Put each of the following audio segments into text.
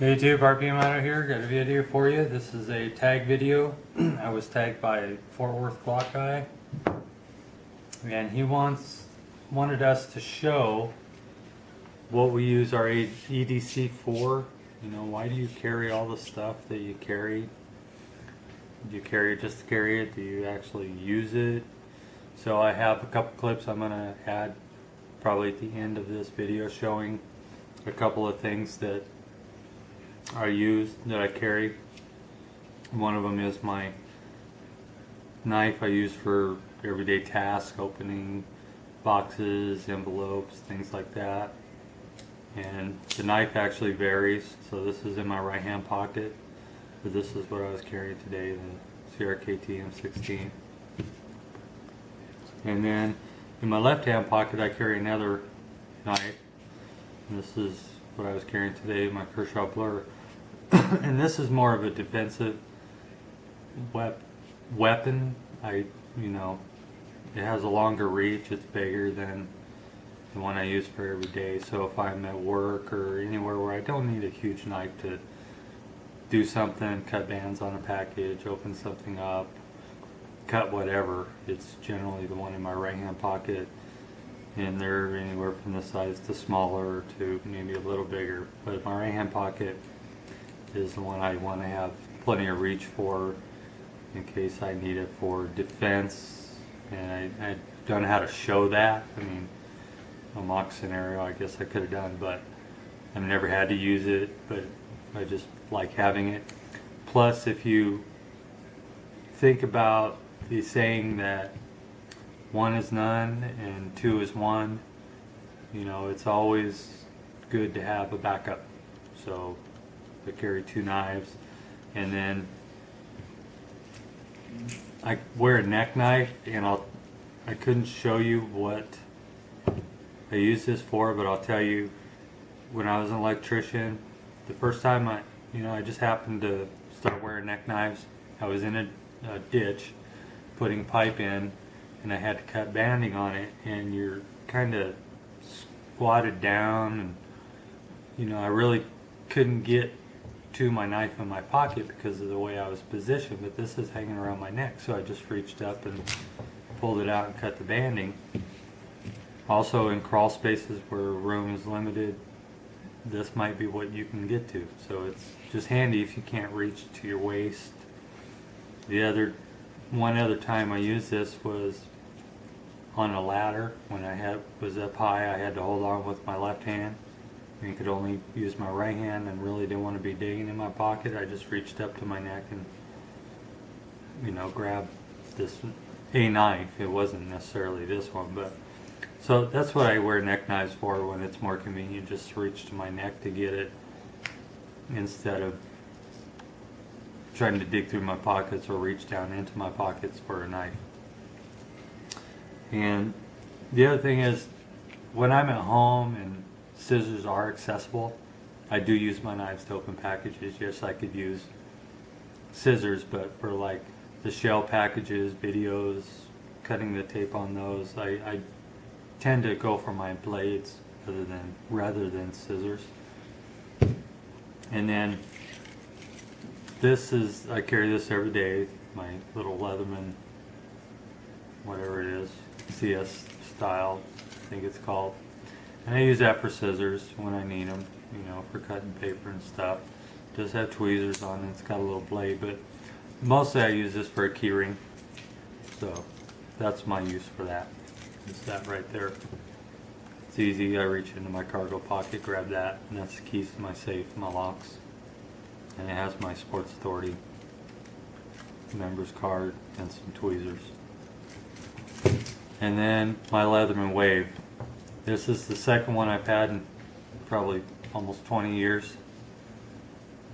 Hey YouTube, RPM out here, got a video for you. This is a tag video. I was tagged by FWGlockGuy, and he wanted us to show what we use our EDC for. You know, why do you carry all the stuff that you carry? Do you carry it just to carry it? Do you actually use it? So I have a couple clips I'm going to add probably at the end of this video showing a couple of things that I use, that I carry. One of them is my knife I use for everyday tasks, opening boxes, envelopes, things like that. And the knife actually varies, so this is in my right hand pocket, but this is what I was carrying today, the CRKT M16. And then in my left hand pocket I carry another knife, and this is what I was carrying today, my Kershaw Blur. And this is more of a defensive weapon. It has a longer reach, it's bigger than the one I use for every day. So if I'm at work or anywhere where I don't need a huge knife to do something, cut bands on a package, open something up, cut whatever, it's generally the one in my right hand pocket. And they're anywhere from the size to smaller to maybe a little bigger. But my right hand pocket is the one I want to have plenty of reach for in case I need it for defense. And I don't know how to show that. I mean, a mock scenario I guess I could have done, but I've never had to use it, but I just like having it. Plus, if you think about the saying that one is none and two is one, you know, it's always good to have a backup. So I carry two knives, and then I wear a neck knife, and I couldn't show you what I use this for, but I'll tell you, when I was an electrician, the first time I just happened to start wearing neck knives. I was in a ditch putting pipe in, and I had to cut banding on it, and you're kind of squatted down, and I really couldn't get to my knife in my pocket because of the way I was positioned, but this is hanging around my neck, so I just reached up and pulled it out and cut the banding. Also, in crawl spaces where room is limited, this might be what you can get to, so it's just handy if you can't reach to your waist. One other time I used this was on a ladder. When I was up high, I had to hold on with my left hand and could only use my right hand, and really didn't want to be digging in my pocket. I just reached up to my neck and grabbed a knife. It wasn't necessarily this one, but so that's what I wear neck knives for, when it's more convenient. Just reach to my neck to get it instead of trying to dig through my pockets or reach down into my pockets for a knife. And the other thing is, when I'm at home and scissors are accessible, I do use my knives to open packages. Yes, I could use scissors, but for like the shell packages, videos, cutting the tape on those, I tend to go for my blades rather than scissors. And then I carry this every day, my little Leatherman, whatever it is, CS style, I think it's called. And I use that for scissors when I need them, for cutting paper and stuff. It does have tweezers on it, it's got a little blade, but mostly I use this for a key ring. So that's my use for that. It's that right there. It's easy, I reach into my cargo pocket, grab that, and that's the keys to my safe, my locks. And it has my Sports Authority member's card and some tweezers. And then my Leatherman Wave. This is the second one I've had in probably almost 20 years.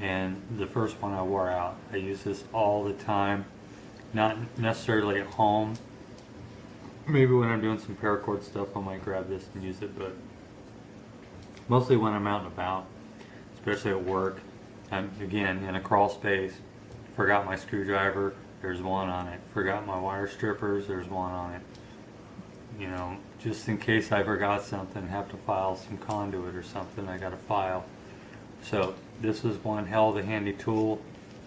And the first one I wore out. I use this all the time. Not necessarily at home. Maybe when I'm doing some paracord stuff I might grab this and use it, but mostly when I'm out and about, especially at work. I'm, again, in a crawl space, forgot my screwdriver, there's one on it. Forgot my wire strippers, there's one on it. Just in case I forgot something, have to file some conduit or something, I got a file. So this is one hell of a handy tool.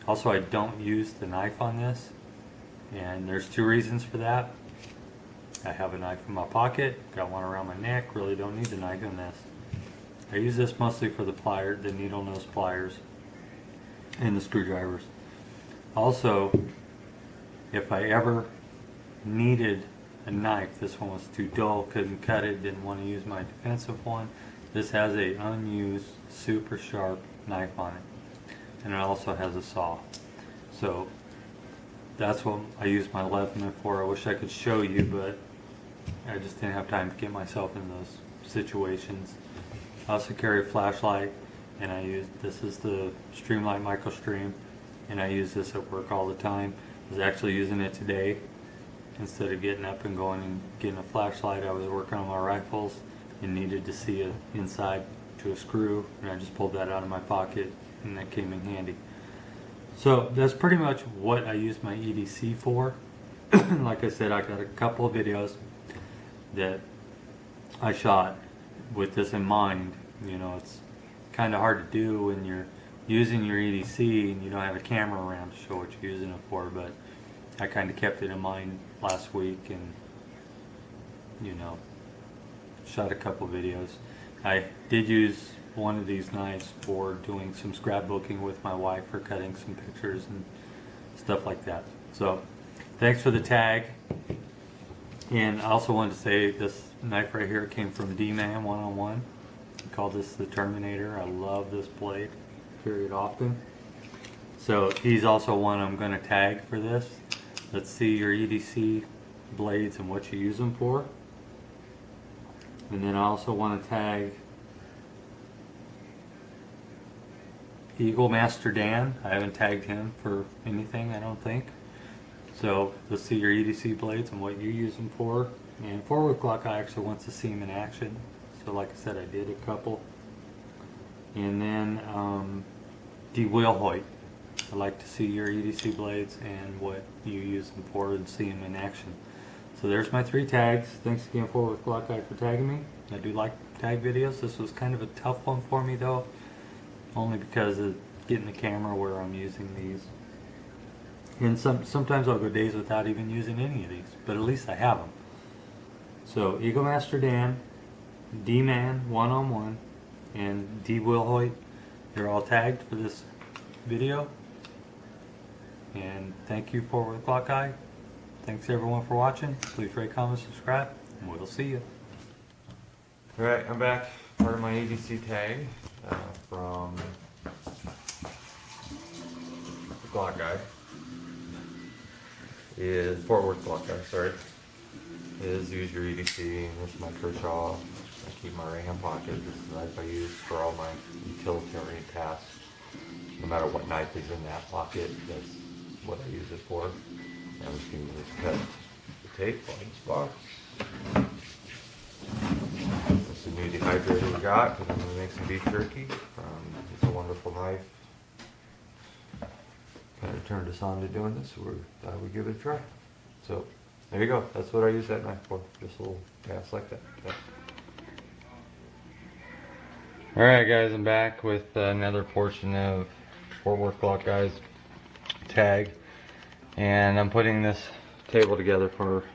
Also, I don't use the knife on this, and there's two reasons for that. I have a knife in my pocket, got one around my neck, really don't need the knife in this. I use this mostly for the pliers, the needle nose pliers, and the screwdrivers. Also, if I ever needed a knife, this one was too dull, couldn't cut it, didn't want to use my defensive one, this has a unused super sharp knife on it, and it also has a saw. So that's what I use my Leatherman for. I wish I could show you, but I just didn't have time to get myself in those situations. I also carry a flashlight, and this is the Streamlight Micro Stream, and I use this at work all the time. I was actually using it today. Instead of getting up and going and getting a flashlight, I was working on my rifles and needed to see it inside to a screw, and I just pulled that out of my pocket, and that came in handy. So that's pretty much what I use my EDC for. Like I said, I got a couple of videos that I shot with this in mind. You know, it's kind of hard to do when you're using your EDC and you don't have a camera around to show what you're using it for, but I kind of kept it in mind last week and, you know, shot a couple videos. I did use one of these knives for doing some scrapbooking with my wife for cutting some pictures and stuff like that. So thanks for the tag. And I also wanted to say this knife right here came from D-Man 101. I call this the Terminator. I love this blade. Carry it often. So he's also one I'm going to tag for this. Let's see your EDC blades and what you use them for. And then I also want to tag Eagle Master Dan. I haven't tagged him for anything, I don't think. So let's see your EDC blades and what you use them for. And FWGlockGuy actually wants to see them in action. So like I said, I did a couple. And then Hoyt. I like to see your EDC blades and what you use them for and see them in action. So there's my 3 tags. Thanks again FWGlockGuy for tagging me. I do like tag videos. This was kind of a tough one for me though, only because of getting the camera where I'm using these. And sometimes I'll go days without even using any of these, but at least I have them. So Eagle Master Dan, D-Man 101, and Hoyt, they're all tagged for this video. And thank you FWGlockGuy. Thanks everyone for watching. Please rate, comment, subscribe, and we'll see you. Alright, I'm back. Part of my EDC tag from FWGlockGuy is FWGlockGuy, sorry. Is use your EDC, and this is my Kershaw. I keep my right hand pocket. This is the knife I use for all my utilitarian tasks. No matter what knife is in that pocket, that's what I use it for. I'm just going to cut the tape on this box. This is a new dehydrator we got because I'm going to make some beef jerky. It's a wonderful knife. Kind of turned us on to doing this, so we thought we'd give it a try. So there you go. That's what I use that knife for. Just a little pass like that. Yeah. Alright guys, I'm back with another portion of FWGlockGuy's tag. And I'm putting this table together for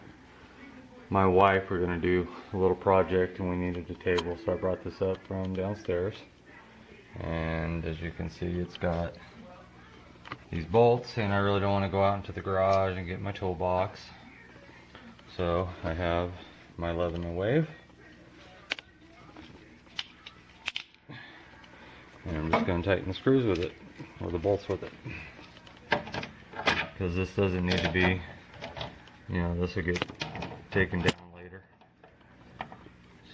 my wife. We're going to do a little project and we needed a table, so I brought this up from downstairs. And as you can see, it's got these bolts, and I really don't want to go out into the garage and get my toolbox. So I have my Leatherman Wave. And I'm just going to tighten the screws with it, or the bolts with it. Because this doesn't need to be, you know, this will get taken down later.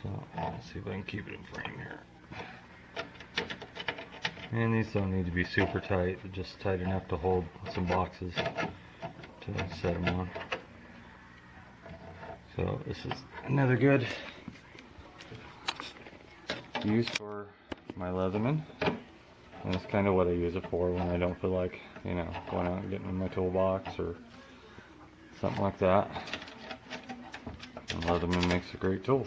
So let's see if I can keep it in frame here. And these don't need to be super tight, but just tight enough to hold some boxes to set them on. So this is another good use for my Leatherman. And it's kind of what I use it for when I don't feel like, you know, going out and getting in my toolbox or something like that. And Leatherman makes a great tool.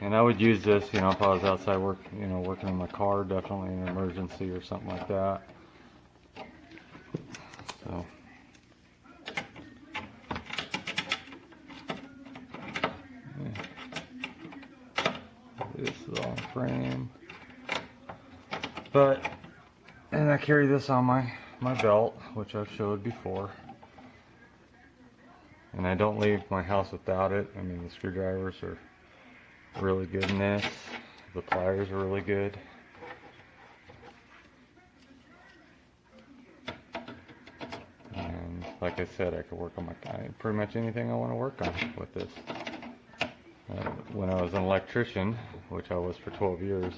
And I would use this, you know, if I was outside working in my car, definitely in an emergency or something like that. So. Yeah. This is all frame. But, and I carry this on my belt, which I've showed before. And I don't leave my house without it. I mean, the screwdrivers are really good in this. The pliers are really good. And like I said, I could work on pretty much anything I want to work on with this. When I was an electrician, which I was for 12 years,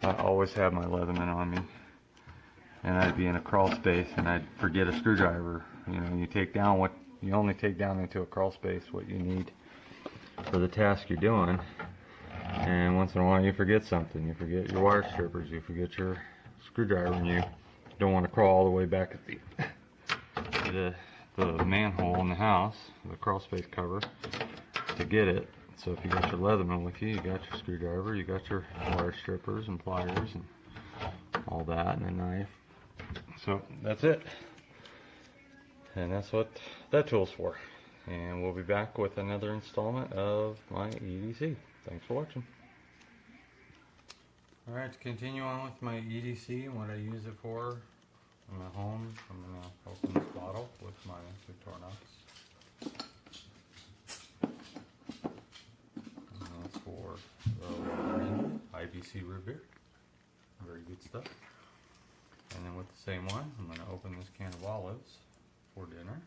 I always had my Leatherman on me. And I'd be in a crawl space and I'd forget a screwdriver. You know, you only take down into a crawl space what you need for the task you're doing. And once in a while you forget something. You forget your wire strippers, you forget your screwdriver, and you don't want to crawl all the way back at the manhole in the house, the crawl space cover, to get it. So if you got your Leatherman with you, you got your screwdriver, you got your wire strippers and pliers and all that, and a knife. So that's it. And that's what that tool's for. And we'll be back with another installment of my EDC. Thanks for watching. Alright, to continue on with my EDC and what I use it for in my home, I'm going to open this bottle with my Victorinox. And that's for the IBC root beer. Very good stuff. And then with the same one, I'm going to open this can of olives for dinner,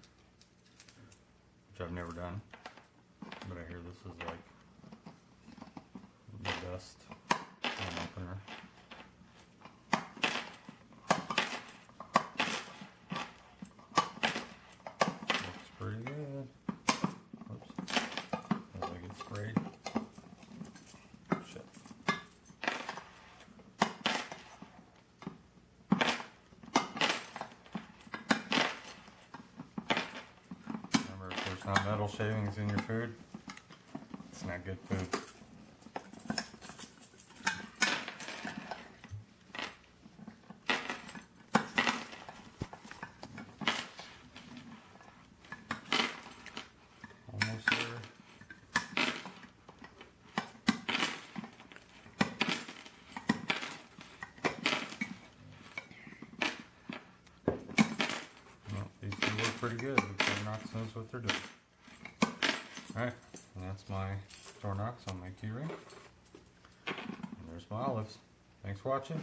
which I've never done, but I hear this is like the best can opener. Looks pretty good. Oops. As I get sprayed. Shit. Remember, if there's not metal shavings in your food, it's not good food. Almost there. Well, these two work pretty good. Victorinox knows what they're doing. Alright, and that's my Victorinox on my keyring. And there's my olives. Thanks for watching.